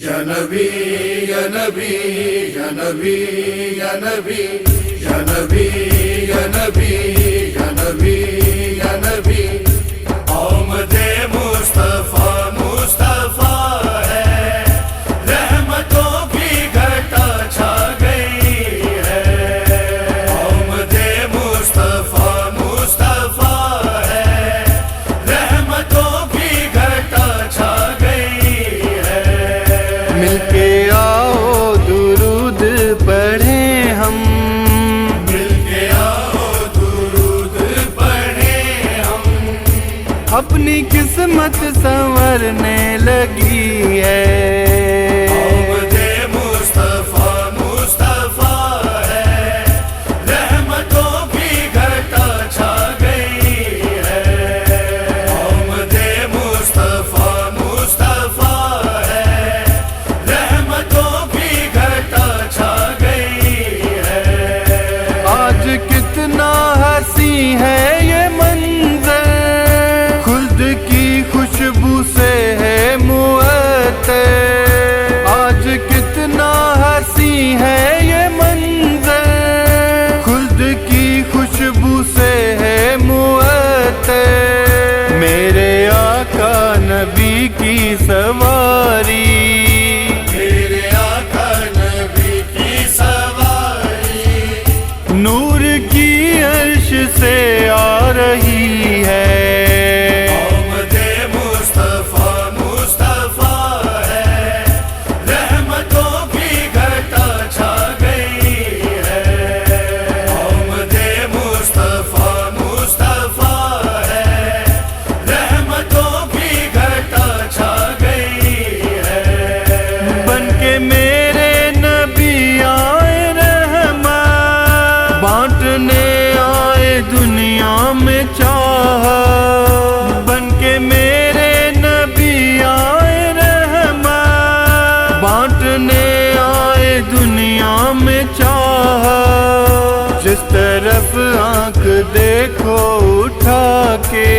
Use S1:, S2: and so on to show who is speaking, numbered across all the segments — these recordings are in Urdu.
S1: یا نبی یا نبی یا نبی یا نبی یا نبی یا نبی یا نبی یا نبی آمد مصطفیٰ مصطفیٰ ہے، رحمتوں کی گھٹا چھا گئی ہے۔ آمد مصطفیٰ مصطفیٰ ہے، رحمتوں کی گھٹا چھا گئی ہے۔
S2: مل کے آؤ درود پڑھیں ہم،
S1: مل کے آؤ درود پڑھیں ہم،
S2: اپنی قسمت سنورنے لگی ہے۔
S1: آمد مصطفیٰ مصطفیٰ ہے، رحمتوں کی گھٹا چھا گئی ہے۔ آمد مصطفیٰ مصطفیٰ ہے، رحمتوں کی گھٹا چھا گئی ہے۔
S2: آج کتنا حسین ہے یہ منظر، خلد کی خوشبو سے ہے معطر۔ آج کتنا حسین ہے یہ منظر، خلد کی خوشبو سے ہے معطر۔ میرے آقا نبی کی سواری،
S1: میرے آقا نبی کی سواری،
S2: نور کی عرش سے آ رہی ہے۔
S1: آمد مصطفیٰ مصطفیٰ ہے، رحمتوں کی گھٹا چھا گئی ہے۔ آمد مصطفیٰ مصطفیٰ ہے، رحمتوں کی گھٹا چھا گئی ہے۔
S2: بن کے میرے نبی آئے رحمت، بانٹنے آئے دنیا میں چاہت۔ بن کے میرے نبی آئے رحمت، بانٹنے آئے دنیا میں چاہت۔ جس طرف آنکھ دیکھو اٹھا کے،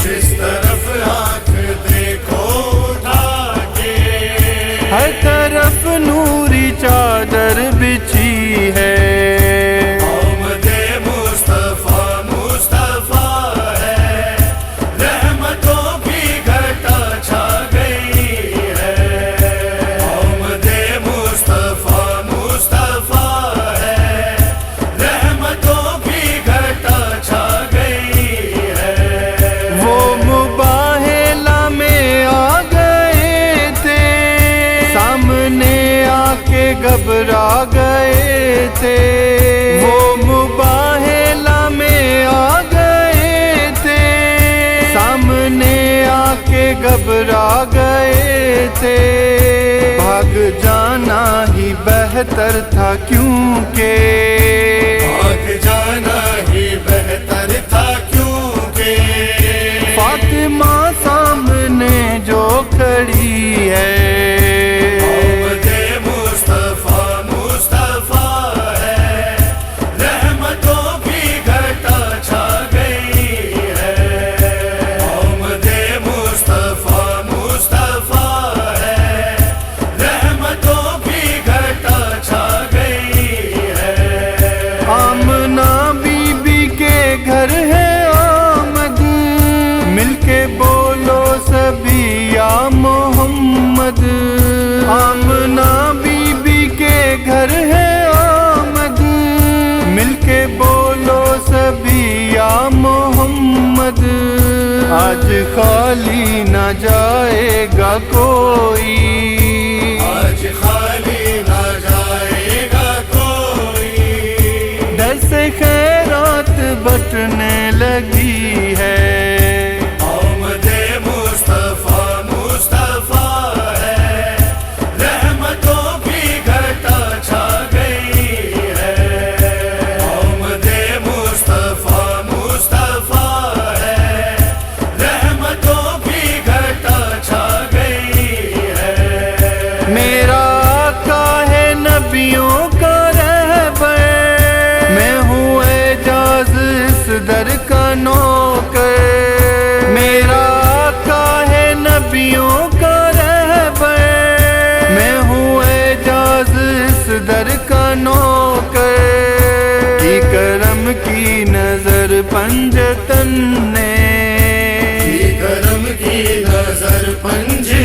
S1: جس طرف آنکھ دیکھو اٹھا کے،
S2: ہر طرف نوری چادر بچھی ہے۔
S1: آمد مصطفیٰ مصطفیٰ ہے، رحمتوں کی گھٹا چھا گئی ہے۔ آمد مصطفیٰ مصطفیٰ ہے، رحمتوں کی گھٹا چھا گئی ہے۔
S2: وہ مباہلہ میں آ گئے تھے، سامنے آ کے گھبرا گئے تھے۔ وہ مباہلہ میں آ گئے تھے، سامنے آ کے گھبرا گئے تھے۔ بھاگ جانا ہی بہتر تھا کیونکہ،
S1: آگ جانا ہی بہتر تھا کیونکہ،
S2: فاطمہ سامنے جو کھڑی ہے۔
S1: آمد مصطفیٰ مصطفیٰ ہے، رحمتوں کی گھٹا چھا گئی ہے۔ آمد مصطفیٰ مصطفیٰ ہے، رحمتوں کی گھٹا چھا گئی ہے۔
S2: آمنہ بی بی کے گھر ہے آمد، مل کے بولو سبھی یا محمد۔ آمنہ بی بی کے گھر ہے آمد، مل کے بولو سبھی یا محمد۔ آج خالی نہ جائے گا کوئی،
S1: آج خالی نہ جائے گا کوئی،
S2: در سے خیرات بٹنے لگی ہے۔
S1: آمد مصطفیٰ مصطفیٰ ہے، رحمتوں کی گھٹا چھا گئی ہے۔ آمد مصطفیٰ مصطفیٰ ہے، رحمتوں کی گھٹا چھا گئی ہے۔
S2: میرا آقا ہے نبیوں کا رہبر، میں ہوں اعجاز اس در کا نو در کا نوکر، کی کرم کی نظر پنجتن نے،
S1: کی کرم کی نظر پنج